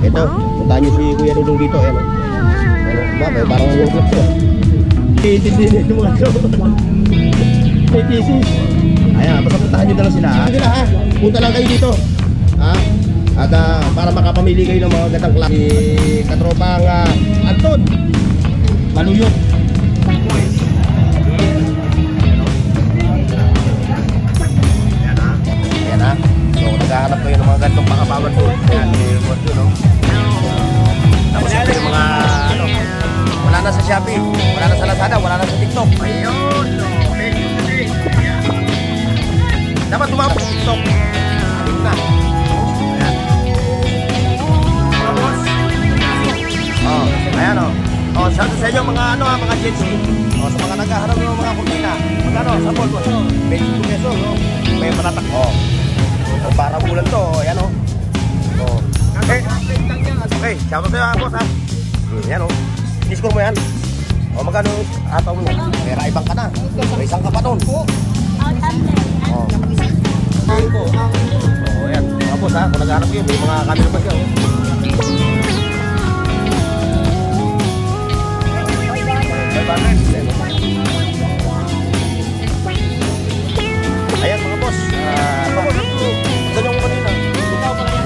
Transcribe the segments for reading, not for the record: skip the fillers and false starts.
Ito, puntahan nyo si Kuya Dudong dito. Ayan, ayan, parang work club to. Iintindihin nyo mga to. May thesis. Ayan, basta puntahan nyo na lang sila. Sila ha, punta lang kayo dito. Ha? At para makapamili kayo ng mga gandang klase. Katropang Anton Maluyot. Ayan ha. So naghahanap kayo ng mga gandong pakabawan po. Ayan, i-report yun, no? Tapos yung mga ano, wala na sa Shopee, wala na sa Lazada, wala na sa TikTok. Ayun, no? Dapat tumapos sa TikTok. Ayun na. Ayan o. Oh, shout out sa inyo mga ano mga Gen Z. Oh, sa mga naghahanap ng mga kurtina. Magkano? Sa ball ko. 22 pesos, no? May panatak. Oh. So, para bulan to. Ayan o. Oh. Okay, shout out sa iyo, boss ha. Ayan o. I-score mo yan. Oh, magkano ataw mo? Pera ibang ka na. May isang ka pa doon. Oh. Oh, ayan. Mga boss ha, kung naghahanap kayo, may mga camera pa siya. Ayan mga boss, ito yung kanina.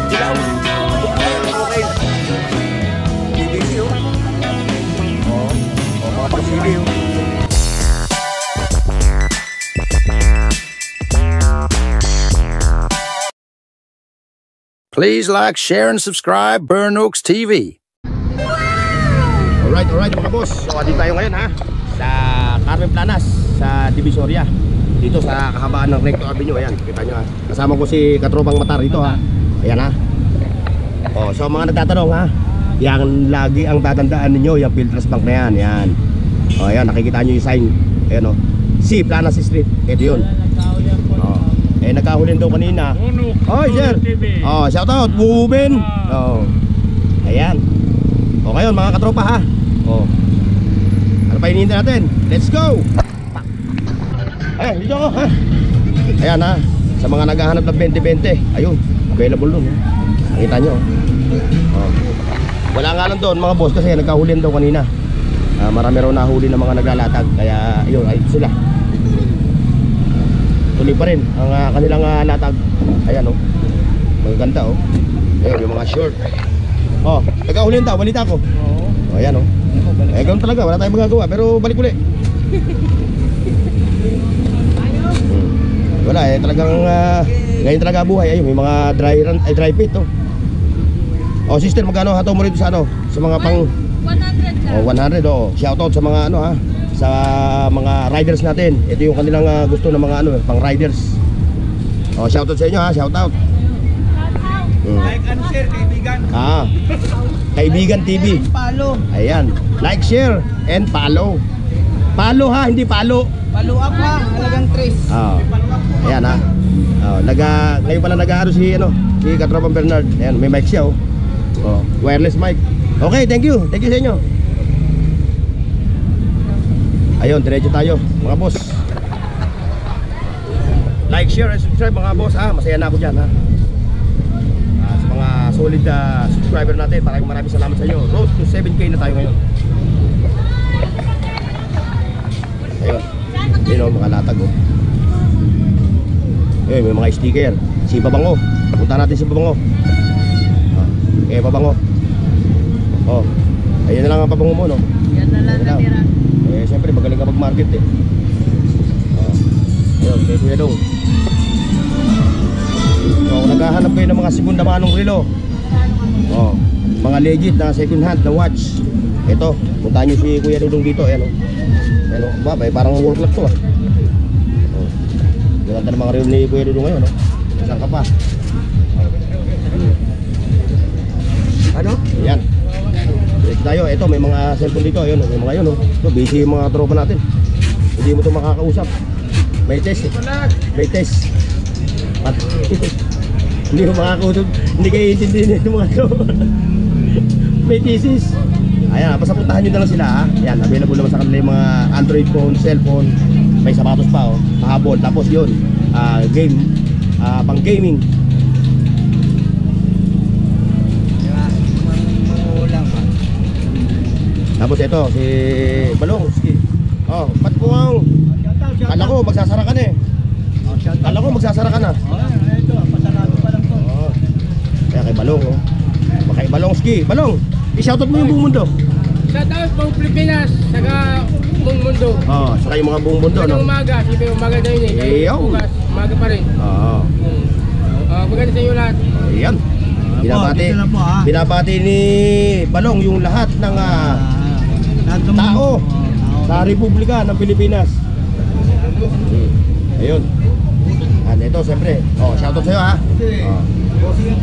Dilaw. Okay. BBC oh. Mga pasili oh. Please like, share, and subscribe Burn Oaks TV. Alright mga boss. So dito tayo ngayon ha sa Carmen Planas sa Divisoria. Dito sa kahabaan ng Recto Avenue. Ayan, kita nyo ha. Kasama ko si Katropang Matar dito ha. Ayan ha. Oh, so mga nagtatanong ha, yan lagi ang tatandaan ninyo, yung Piltras Bank na yan. Ayan. Oh, ayan, nakikita nyo yung sign. Ayan o. Si Planas Street. Ito yun. Oh. Eh nagkahulin daw kanina. Oh sir. Oh, shout out Buben. Oh. Ayan. O ngayon mga katropa ha. Oh. Ano pa hinihintay natin? Let's go! Ayan, dito ako ha. Ayan ha. Sa mga naghahanap ng 20-20, ayun, available dun. Nakita nyo. Oh. Wala nga lang doon mga boss kasi nagkahulin daw kanina. Marami raw nahuli ng mga naglalatag. Kaya ayun, ayun sila. Tuloy pa rin ang kanilang latag. Ayan o. Maganda o. Ayun, yung mga short. Oh, nagkahulin daw, balita ko. Oh, ayan o. Eh ganoon talaga, wala tayong magagawa. Pero balik uli. Wala eh, talagang ngayon talaga buhay. Ayun, may mga dry fit oh. Oh sister, magkano hataw mo rito sa ano? Sa mga pang 100 oh, 100 oh. Shoutout sa mga ano ha, sa mga riders natin. Ito yung kanilang gusto ng mga ano, pang riders. Oh, shoutout sa inyo ha, shoutout. Like and share, kaibigan. Kaibigan TV. Follow. Ayan. Like, share, and follow. Follow ha, hindi follow. Follow up ha, halagang 3. Ayan ha. Ngayon pala nag-aaro si Katropang Bernard. Ayan, may mic siya oh. Wireless mic. Okay, thank you. Thank you sa inyo. Ayun, diretso tayo mga boss. Like, share, and subscribe mga boss ha. Masaya na ako dyan ha. Mga solid subscriber natin, maraming salamat sa inyo. Road to 7K na tayo ngayon. Ayun, yun o, mga latag o. Ayun, may mga sticker. Si Babango, punta natin si Babango. Babango. Oh, ayun na lang ang Babango mo no. Yan na lang natira. Siyempre magaling ka mag-market eh. Ayun, kay Kuya Dong. So, naghahanap kayo ng mga segunda manong relo. Oh, mga legit na second hand na watch. Ito, puntahan nyo si Kuya Dudong dito. Ayan o. Ayan o, ba, may parang work club to ah. Oh, ganda ng mga relo ni Kuya Dudong ngayon. Saan ka pa? Ano? Ayan. Dito tayo. Ito, may mga cellphone dito. Ayan, may mga yun. Ito, busy yung mga tropa natin. Hindi mo ito makakausap. May test eh. May test. Hindi ko makakausap. Hindi kayo intindihin ito mga ito. May thesis. Ayan, basta puntahan nyo na lang sila ha. Ayan, available naman sa kanila yung mga Android phone, cellphone. May sapatos pa oh. Pahabol. Tapos yun, game, pang gaming. Tapos ito, si Balong. Oh, ba't mo ang... Kala ko, magsasara ka na eh. Kala ko, magsasara ka na. Ito, pasarado pa lang po. Oh. Kaya kay Balong, oh. Kay Balong Ski. Balong, i-shoutout mo yung buong mundo. Shoutout buong Pilipinas, saka buong mundo. Oh, saka yung mga buong mundo, no? Ngayong umaga, siyempre umaga na yun eh. Kaya Eyaw. bukas, umaga pa rin. Oo. Maganda sa inyo lahat. Ayan. Binabati, dito na po, ha? binabati ni Balong yung lahat ng tao sa Republika ng Pilipinas. Ayun. Ano ito, siyempre. Oh, shoutout sa'yo ha. Oh.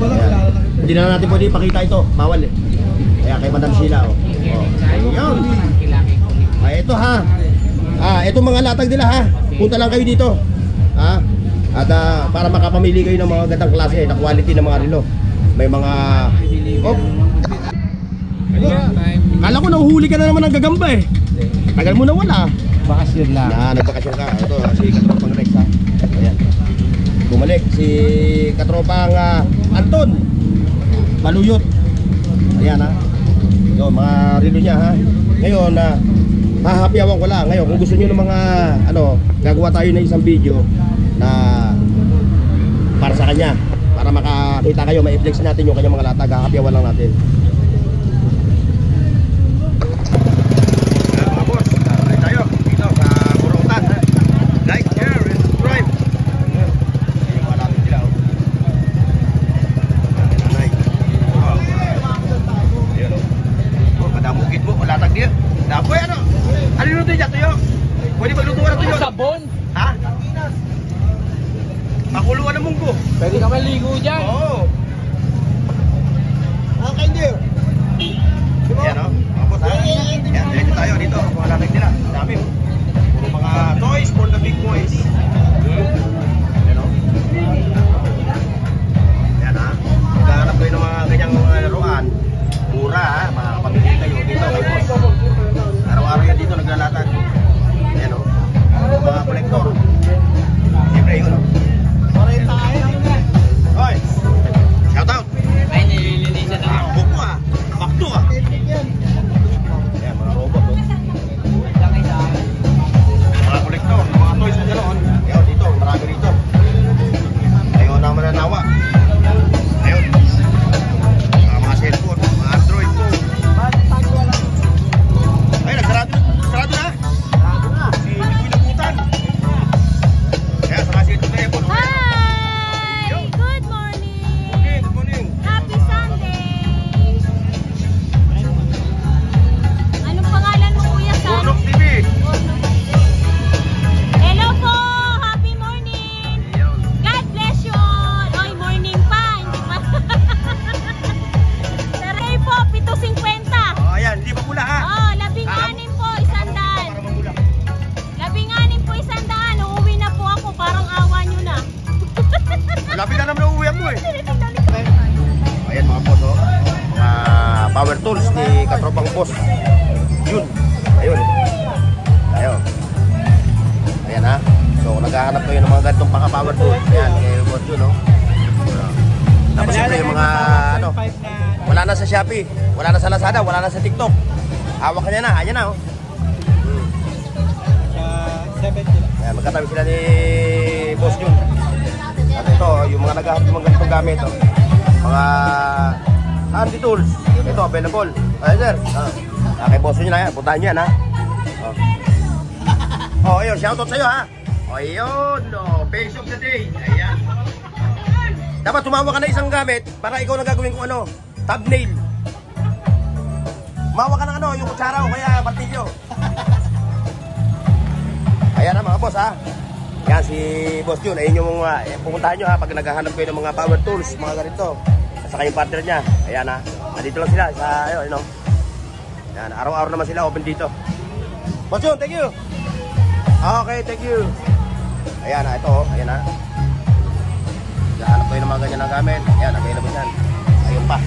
Ayan. Hindi na natin pwede ipakita ito. Bawal eh. Kaya kay Madam Sheila. Oh. Ayun. Ito ha. Ito mga latag nila ha. Punta lang kayo dito. Ha? At para makapamili kayo ng mga gandang klase na quality ng mga relo. May mga Kala ko nahuhuli ka na naman ng gagamba eh. Tagal mo na wala. Bakasyon lang. Nagbakasyon ka. Ito si Katropang Rex ha. Ayan. Bumalik si Katropang Anton Maluyot. Ayan ha. Yo, mga relo niya ha. Ngayon hahapyawan ko lang. Ngayon kung gusto niyo ng mga gagawa tayo ng isang video na para sa kanya, para makakita kayo, ma-flex natin yung kanyang mga latag, hahapyawan lang natin. Mga boss, tayo tayo dito sa Kurutan. Like, share, and subscribe. Yung mga latag nila kadamukit mo, latag niya. Dapoy ano? Ano yung luto niya, tuyo? Pwede magluto ka na tuyo? Sabon? Ha? Makuluan ng munggo. Pwede ka maligo dyan. Oo. Okay, dear. Yan o, mga boss ha. Yan, diretso tayo dito. Mga latag nila. Dami o. Puro mga toys for the big boys. Yan o. Yan ha. Magkahanap kayo ng mga ganyang mga laruan. Mura ha. Makakapamili kayo dito kay boss. Araw-araw yan dito naglalatag. Yan o. Mga kolektor. Siyempre yun o. Hoy! Shout out! Ay, nililinisan na. Buko ah! Bakto ah! Ayan, mga robot oh. Mga kolektor, mga toys na ganoon. Ayun, dito, marami rito. Ayun ang mananawa. Ayun. Mga cellphone, mga Android phone. Ay, nagsarado na! Sarado na! Si Bikoy Nabutan. Kaya, saka si ito telephone. Hi! Good morning! Good morning! Happy Sunday! Anong pangalan mo, Kuya San? Bornok TV! Hello po! Happy morning! Ayun. God bless you all! Oy, morning pa! Hindi pa. Taray po, 7.50. Oh, ayan, hindi pa pula ha? Oh, 16 po, 100. Para mamula. 16 po, 100. Uuwi na po ako, parang awa nyo na. Lapit na naman ang uwi mo eh. Ayan mga boss oh. Mga power tools ni Katropang Boss. Yun. Ayun. Ayun. Ayan ha. So naghahanap kayo ng mga ganitong paka power tools. Ayan kay boss yun oh. Tapos siyempre yung mga wala na sa Shopee, wala na sa Lazada, wala na sa TikTok. Hawak ka niya na. Ayan na oh. Sa 70 lang. Ayan, magkatabi sila ni Boss Jun. At ito, yung mga naghahanap ng mga ganitong gamit oh. Mga handy tools. Ito, available. Ayan sir. Kay Boss Jun na yan. Puntahan niyo yan ha. Oh, ayun. Shoutout sa'yo ha. Oh, ayun. Oh, face of the day. Ayan. Dapat tumawa ka na isang gamit para ikaw na gagawin kung ano. Thumbnail. Mawa ka ng ano, yung kutsara o kaya martilyo. Ayan na mga boss ha. Yan si Boss Jun. Ayun yung pupuntahan nyo ha pag naghahanap kayo ng mga power tools, mga ganito. At saka yung partner niya. Ayan ha. Nandito lang sila sa ayun, ano. Yan, araw-araw naman sila open dito. Boss Jun, thank you. Okay, thank you. Ayan ha, ito oh. Ayan ha. Naghahanap kayo ng mga ganyan na gamit. Ayan, available yan. Ayun pa.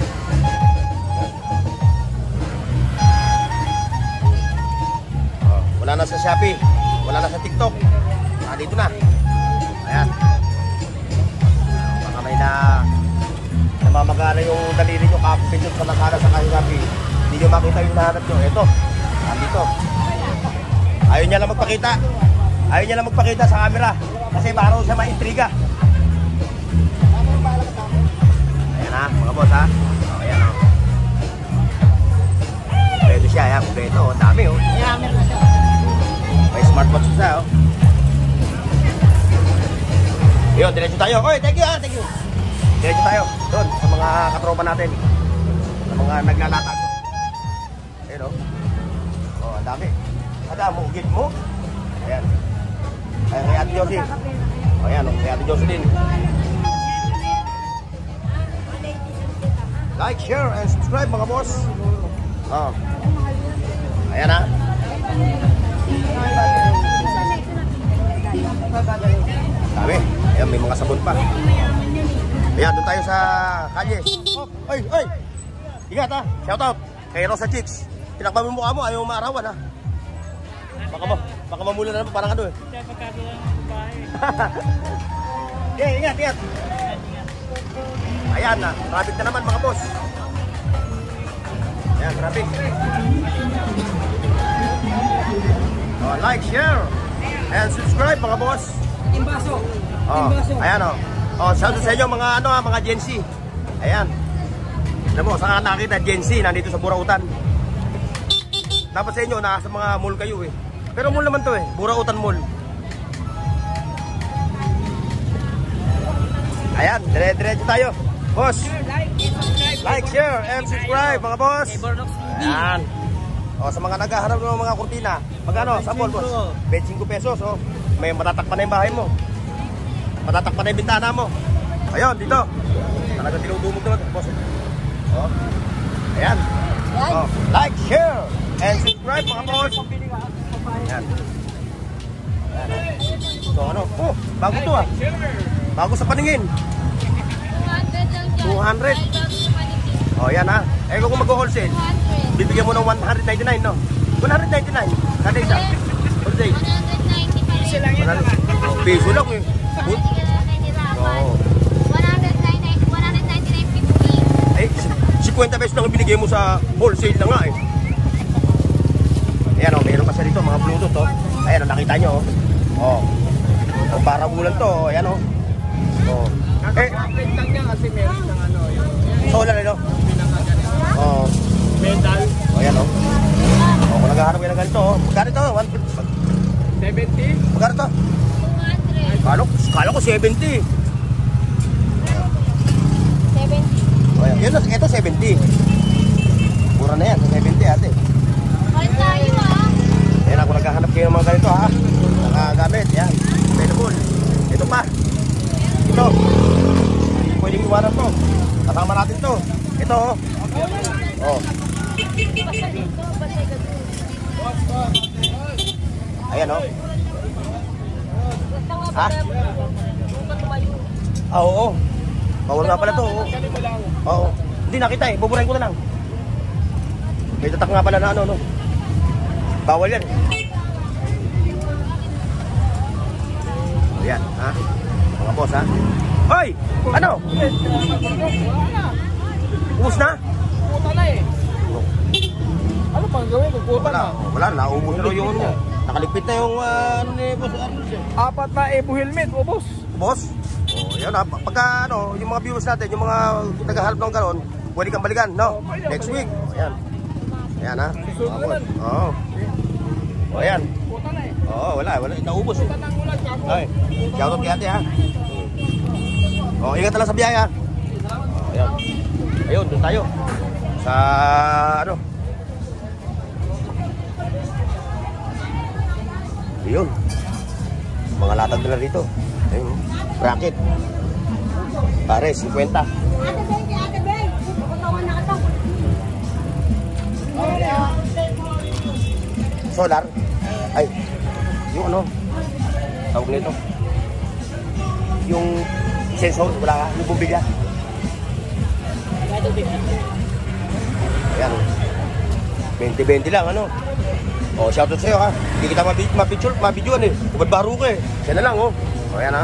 Oh, wala na sa Shopee. Wala na sa TikTok. Dito na. Ayan. Baka may namamagana yung daliri nyo kapit sa nakara sa Shopee. Hindi nyo makita yung hinahanap nyo. Ito, dito. Ayaw niya lang magpakita. Ayaw niya lang magpakita sa camera. Kasi baka siya maintriga. Ayan ha, mga boss ha. O, ayan o. Kompleto siya, ayan. Kompleto, o. Dami o. May smartwatch siya o. Yun, diretso tayo. Oy, thank you ha, thank you. Diretso tayo. Doon, sa mga katropa natin. Sa mga naglalatag. Ayan o. O, ang dami. Ada mo, git mo. Ayan. Ayan, kay Ate Josie. O, ayan o, kay Ate Josie din. Like, share, and subscribe mga boss. Oh. Ayan ha. Dami. Ayan, may mga sabon pa. Ayan, doon tayo sa kalye. Oy, oy. Ingat ha. Shout out kay Rosa Chicks. Tinakpan mo mukha mo, ayaw maarawan ha. Baka mamula na naman parang ano eh. Okay, ingat, ingat. Ayan na, traffic na naman mga boss. Ayan, traffic. Oh, like, share, and subscribe mga boss. Imbaso. Oh, ayan o. Oh, shout out sa inyo mga ano mga Gen Z. Ayan. Alam mo, saan nakita Gen Z nandito sa Burautan. Dapat sa inyo, nasa mga mall kayo eh. Pero mall naman to eh, Burautan Mall. Ayan, dire-diretso tayo. Boss, like, share, and subscribe mga boss. Ayan. O, sa mga naghahanap ng mga kurtina, magkano? Sample boss? 25 pesos. O, may matatakpan na yung bahay mo. Matatakpan na yung bintana mo. Ayun, dito. Talagang dinudumog naman boss. O, ayan. O, like, share, and subscribe mga boss. Ayan. So ano? Oh, bago to ah. Bago sa paningin. 200. Oh, yan ha. Eh kung mag-wholesale, bibigyan mo ng 199, no? 199 kada isa. Per day. 190 pa rin. Piso lang eh. Oo. 199.50. Eh, 50 pesos lang ang binigay mo sa wholesale na nga eh. Ayan o, mayroon pa siya dito, mga Bluetooth o. Ayan o, nakita nyo o. O, para bulan to o, ayan o. O. Eh, lang niya kasi meron ng ano, yung solar eh no? O. medal. O, ayan o. O, kung naghahanap kayo ng ganito o. Magkano ito? 70? Magkano ito? 200. Kala ko 70. 70. O, ayan. Yun, ito 70. Mura na yan, 70 ate. Kalit tayo ah. Ayan, ako naghahanap kayo ng mga ganito ha. Nakagamit, yan. Available. Ito pa. Ito. Pwedeng iwanan to. Kasama natin to. Ito oh. Oh. Ayan oh. Ha? Ah, oo. Bawal nga pala to. Oo. Hindi nakita eh. Buburahin ko na lang. May tatak nga pala na ano no. Bawal yan. Ayan, ha? Mga boss, ha? Hoy! Ano? Ubus na? Puta na eh. Ano pang gawin? Puta na. Wala, naubos na yung ano. Nakaligpit na yung ano ni Boss Arnold siya. 4 na Evo helmet, boss. Boss? Oh, yan ha. Pagka ano, yung mga viewers natin, yung mga naghahalap ng karon, pwede kang balikan, no? Next week. Ayan. Ayan ha. Susunod na lang. Oo. O, ayan. Puta na eh. Oo, wala. Naubos. Puta na ang ulan, kapo. Ay, shoutout kay ate ha. Oh, ingat na lang sa biyaya. Oh, ayan. Ayun, doon tayo. Sa ano? Ayun. Mga latag nila rito. Ayun. Bracket. Pare, 50. Ate Bay. Katawan na ito. Solar. Ay, yung ano? Tawag nito. Yung sensor, wala ka, yung bumbilya. Ayan. 20-20 lang, ano? O, shoutout sa'yo, ha? Hindi kita mabidyoan, eh. Ubad baro ka, eh. Siya na lang, oh. O, ayan, ha?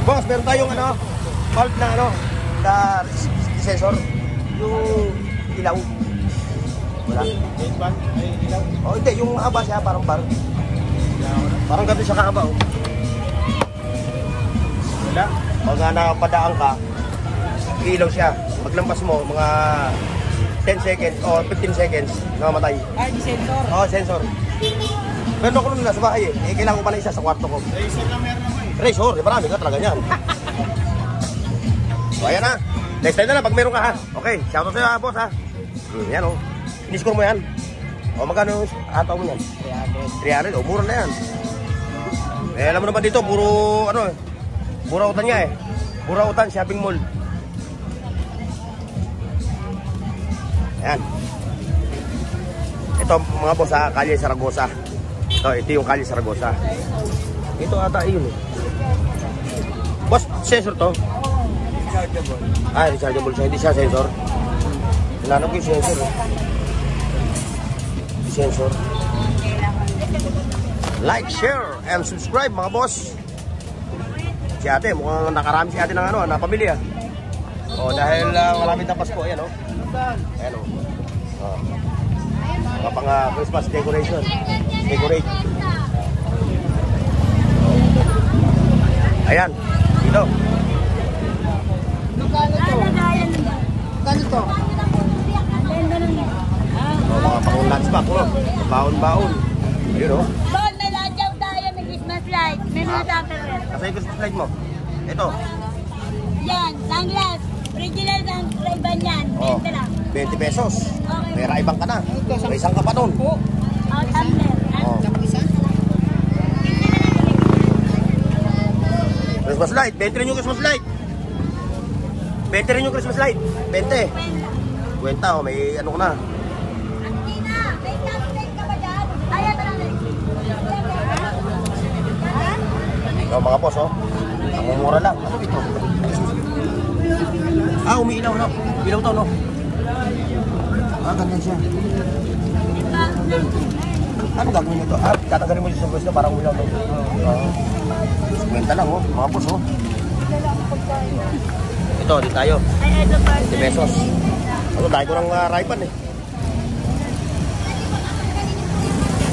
Boss, meron tayong, ano, bulb na, ano, na sensor. Yung ilaw. Wala. Oh, hindi. Yung haba siya, parang bar. Parang ganito siya kahaba, oh. Wala. Pag napadaan ka, ilaw siya. Paglampas mo, mga 10 seconds o 15 seconds, namamatay. Ay, di sensor. Oo, sensor. Meron ako nung nasa bahay eh. Kailangan ko pala isa sa kwarto ko. Razor na meron ako eh. Razor, marami ka talaga yan. So, ayan na. Next time na lang, pag meron ka ha. Okay, shoutout sa'yo ha, boss ha. Yan o. Iniscore mo yan. O, magkano ataw mo yan? 300. O, mura na yan. Eh, alam mo naman dito, puro, ano eh. Pura utan nga eh. Pura utan, shopping mall. Ayan. Ito, mga boss ha, Kalye Saragosa. Ito yung Kalye Saragosa. Ito ata yun eh. Boss, sensor to? Rechargeable. Ah, rechargeable siya. Hindi siya sensor. Hinanap ko yung sensor eh. Sensor. Like, share, and subscribe mga boss. Si ate, mukhang nakarami si ate ng ano, napamili ah. O, dahil malapit na Pasko, ayan o. Ayan o. Mga pang Christmas decoration. Decorate. Ayan, dito. Ganito. O, mga pang lunchbox, no? Baon-baon. Ayun o. Doon, may ladyang tayo, may Christmas light. May mga tupperware. Nasa yung Christmas light mo? Ito. Yan, sunglass. Original ng Ray-Ban yan. Oh, 20 lang. 20 pesos. Okay. May raibang ka na. May isang ka pa nun. Oh, tumbler. Oh. Christmas light. 20 rin yung Christmas light. 20 rin yung Christmas light. 20. Kwenta, oh, may ano ko na. Tina, may tumbler ka ba dyan? Ay, ito lang. Ito mga boss, oh. Ang mumura lang. Ano ito? Ah, umiilaw, no? Ilaw to, no? Ah, ganyan siya. Ano gagawin nito? Ah, tatanggalin mo yung sa na parang umilaw to. Kwenta lang, oh. Mga boss, oh. Ito, di tayo. Ay, ito pa. 20 pesos. Ano, dahil ko ng Ray-Ban eh.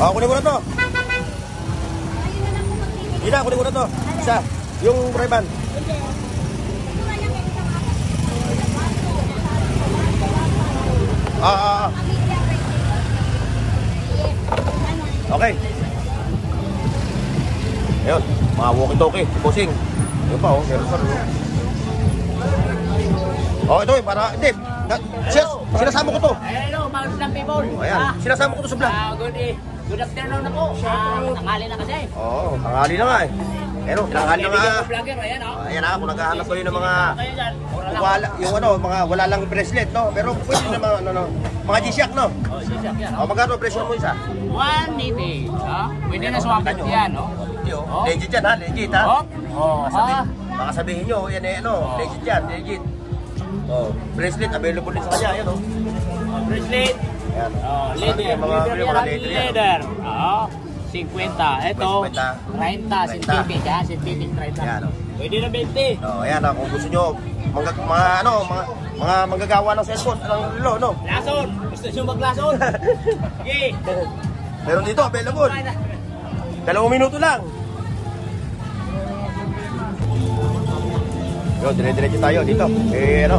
Oh, kunin ko na to. Hindi na, kunin ko na to. Isa, yung Ray-Ban. Okay. Ayun, mga walkie-talkie, bossing. Ayun pa, oh, meron pa rin. Oh, ito eh, para, hindi. Sinasama ko to. Hello, mga Islam people. Oh, ayan, sinasama ko to sa vlog. Good afternoon na po. Tanghali na kasi. Oo, tanghali na nga eh. Pero, tanghali na nga. Vlogger, ayan o. Ayan na, kung naghahanap kayo ng mga Kayo dyan, mura lang. wala, yung ano, mga wala lang bracelet, no? Pero pwede na mga, ano, no? Mga G-Shock, no? Oh, sisak yan. O, magkano presyo mo isa? 180. Pwede na swapit yan, no? Hindi, oh. Legit yan, ha? Legit, ha? Oh, ha? Baka sabihin nyo, yan eh, ano, legit yan, legit. Oh, bracelet, available din sa kanya, yan, oh. Bracelet. Ayan. Oh, leather. Mga leather yan. Leather. Oo. 50. Ito, 50. 30. Synthetic, ha? Synthetic 30. Ayan, oh. Pwede na 20. Oh, ayan, kung gusto nyo, mga manggagawa ng cellphone, ng relo, no? Lason. Gusto nyo maglason? Sige. Meron dito, available. 2 minuto lang. Yun, dire-diretso tayo dito. Eh, ano?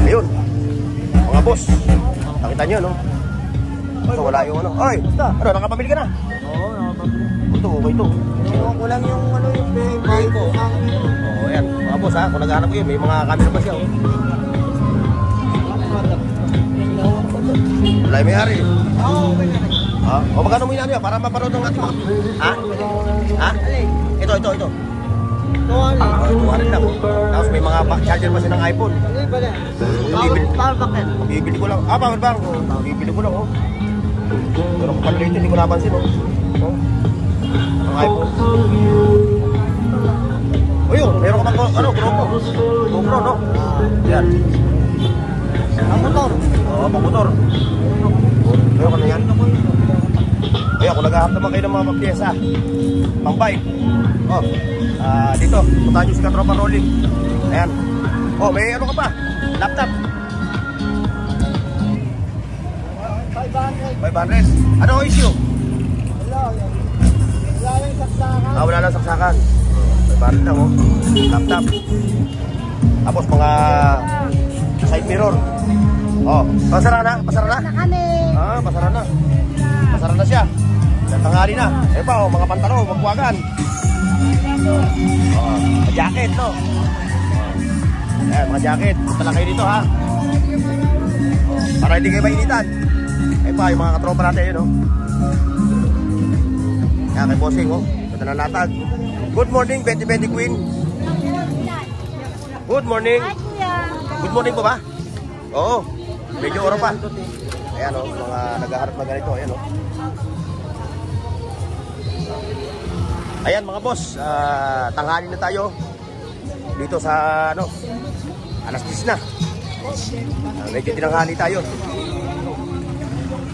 Ayun. Mga boss. Nakita nyo, no? Ito, wala yung ano. Ay, ano, nakapamili ka na? Oo, nakapamili. Ito, okay ito. Ewan ko lang yung ano yung pay ko. Oo, ayan. Mga boss, ha? Kung naghahanap ko yun, may mga camera pa siya, oh. Wala yung may-ari. Oo, okay na. Ha? O, magkano mo yan para mapanood ng ating mga... Ha? Ha? Ito. Tuwarin lang. Tapos may mga charger pa siya ng iPhone. Hindi ba na? Power bucket. Bibili ko lang. Ah, power bank. Bibili ko lang, oh. Pero kung pala rito, hindi ko napansin, oh. Oh. Ang iPhone. O yun, meron ka bang, ano, GoPro, no? Yan. Ang motor. Oo, motor. Meron ka na yan. Ayan, kung naghahanap naman kayo ng mga piyesa, pang bike. Oh, dito, puntahan nyo si Katropa Rolling. Ayan, Oh, may ano ka pa? Laptop. 500. Ano ang issue? Wala yung saksakan. Ah, wala lang saksakan. 500 lang, oh. Laptop. Tapos mga side mirror. Oh, pasara na? Pasara na? kami. Ah, pasara na. Pasara na siya. Tanghali na. Eh pa, oh, mga pantalo, magwagan. Oh, jacket, no? Ayan, mga jacket. Punta lang kayo dito, ha? Para hindi kayo mainitan. Eh pa, yung mga katropa natin, yun, no? Ayan, kay Bossing, oh. Ganda na latag. Good morning, Betty Betty Queen. Good morning. Hi, kuya. Good morning po ba? Oo. Medyo oras pa. Ayan, oh. Mga naghaharap na ganito. Ayan, oh. Ayan, mga boss. Tanghali na tayo. Dito sa, ano, alas 10 na. Medyo tinanghali tayo.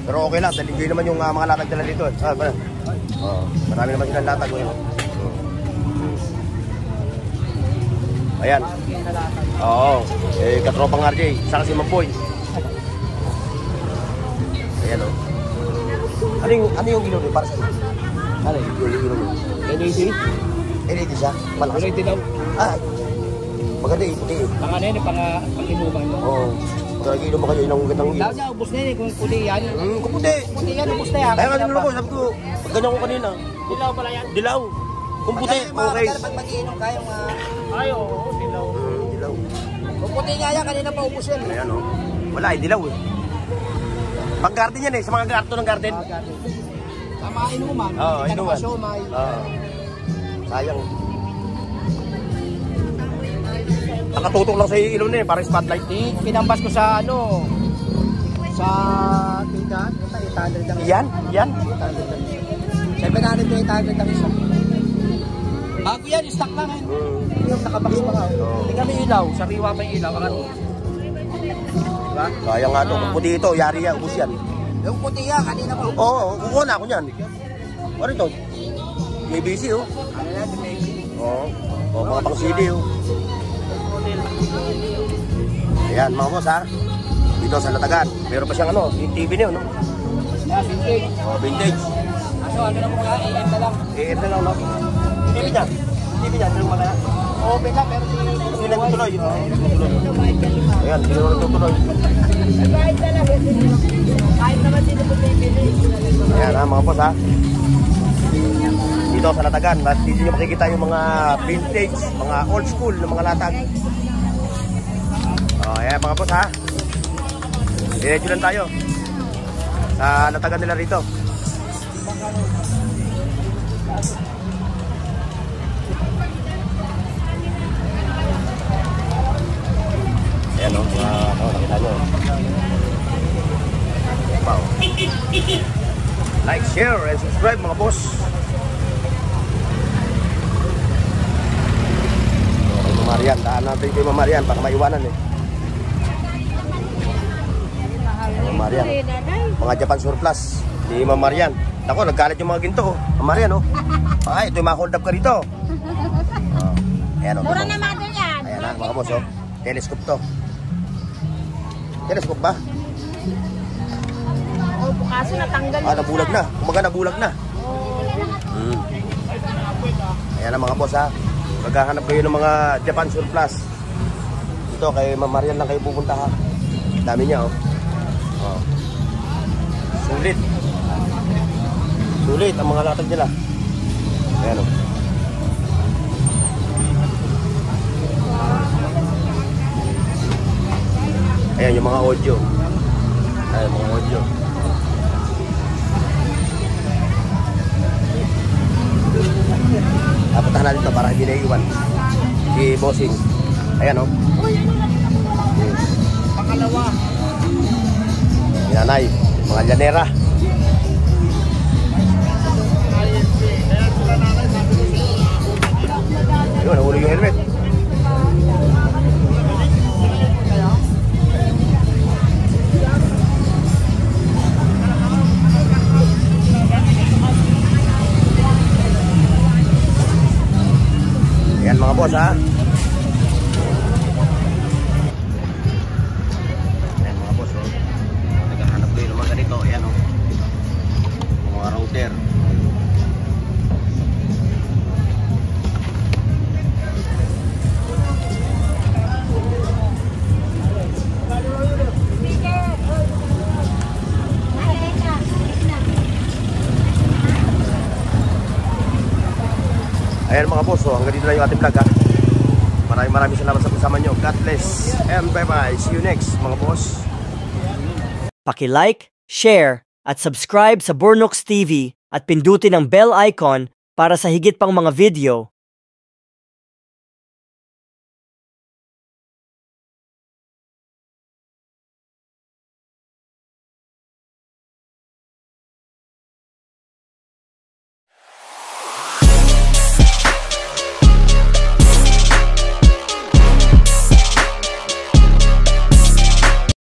Pero okay lang, dahil hindi naman yung mga latag nila dito. Marami naman silang latag. Ayan. Oo. Eh, katropang RJ. Saka si Mamboy. Ayan, o. Ano yung ilaw doon para sa'yo? Ano yung ilaw doon? LED? LED siya? Malakas. LED daw. Ah, maganda eh. Puti eh. Pangalan pang-inuman mo. Oo. Kaya nag-inom mo kayo ng gandang ilaw. Daw niya, ubos na yun kung puti yan. Kung puti. Puti yan, ubos na yan. Kaya nga nilolo ko, sabi ko, pag ganyan ko kanina. Dilaw pala yan. Dilaw. Kung puti, okay. Pag mag-iinom kayo Ay, oo, dilaw. Dilaw. Kung puti nga yan, kanina pa ubos yan. Ayan, o. Wala eh, dilaw eh. Pang garden yan eh, sa mga garto ng garden. Tama, inuman. Oo, inuman. Siomay. Oo. Sayang. Nakatutok lang sa ilaw na eh, para spotlight. Pinambas ko sa ano, sa tindahan. 800 ang Yan, yan. 700 to 800 ang isa. Bago yan, stock lang eh. Yung nakabox pa nga. Hindi kami ilaw, sariwa pa yung ilaw. Ano? Diba? Sayang nga ito, kung puti ito, yari yan, ubus yan. Yung puti yan, kanina pa. Oo, kukuha na ako niyan. Ano ito? ABC oh. Oo, mga pang CD oh. Ayan mga boss ha. Dito sa Latagan. Meron pa siyang ano, yung TV niyo no? Vintage. Oh, vintage. Aso, ano na po nga, AM na lang. AM na lang no? TV niya. TV niya, ano mga Open lang, pero hindi nagtutuloy. Ayan, hindi naman nagtutuloy. Kahit naman sino po Ayan ha mga boss ha. Dito sa Latagan, dito nyo makikita yung mga vintage, mga old school na mga latag. Ayan mga boss ha. Diretso lang tayo sa Latagan nila rito. Ayan o, nakita nyo. Wow. Like, share, and subscribe mga boss. Okay, Mamarian, daan natin kay Mamarian para maiwanan eh. Mamarian, mga Japan surplus ni Mamarian. Ako, nagkalat yung mga ginto. Mamarian oh. Ay, ito yung mga hold up ka rito. Ayan o. Mura na mother yan. Ayan na mga boss oh. Telescope to. Telescope ba? Oh, kaso natanggal Ah, nabulag na. Kumaga nabulag na. Ayan na mga boss ha. Maghahanap kayo ng mga Japan surplus. Dito kay Mamarian lang kayo pupunta ha. Dami niya oh. Oh. Sulit. Sulit ang mga latag nila. Ayan oh. Ayan yung mga audio. Ayan mga audio. Puntahan natin ito para hindi naiiwan si Bossing. Ayan oh. pangalawa. Nanay, mga llanera. Ayun, nahulog yung helmet. Ayan mga boss ha. Ayan mga boss, hanggang dito lang yung ating vlog ha. Maraming salamat sa kasama nyo. God bless and bye bye. See you next mga boss. Paki-like, share, at subscribe sa Burnooks TV at pindutin ang bell icon para sa higit pang mga video